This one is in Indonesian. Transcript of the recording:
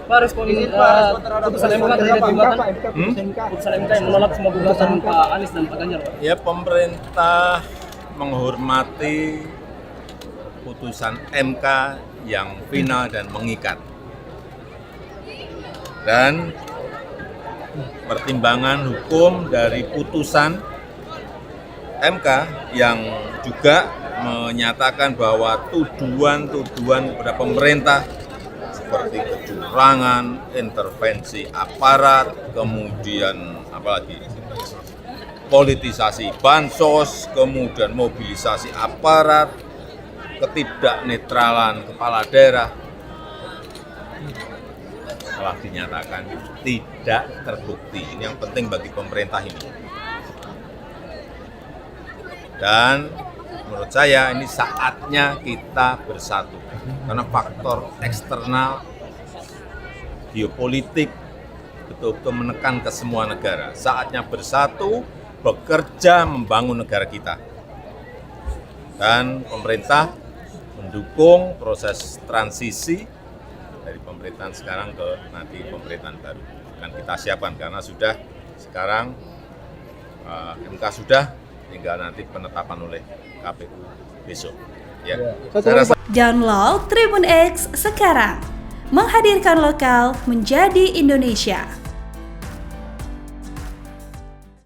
Pak, respon putusan MK terkait gugatan putusan MK yang menolak semua gugatan Pak Anies dan Pak Ganjar, Pak. Ya, pemerintah menghormati putusan MK yang final dan mengikat. Dan pertimbangan hukum dari putusan MK yang juga menyatakan bahwa tuduhan-tuduhan kepada pemerintah seperti kecurangan, intervensi aparat, kemudian apalagi politisasi bansos, kemudian mobilisasi aparat, ketidaknetralan kepala daerah telah dinyatakan tidak terbukti. Ini yang penting bagi pemerintah ini. Dan menurut saya ini saatnya kita bersatu. Karena faktor eksternal, geopolitik, betul-betul menekan ke semua negara. Saatnya bersatu, bekerja membangun negara kita. Dan pemerintah mendukung proses transisi dari pemerintahan sekarang ke nanti pemerintahan baru. Akan kita siapkan karena sudah sekarang MK sudah, tinggal nanti penetapan oleh KPU besok. Ya. Saya rasa Download Tribun X sekarang, menghadirkan lokal menjadi Indonesia.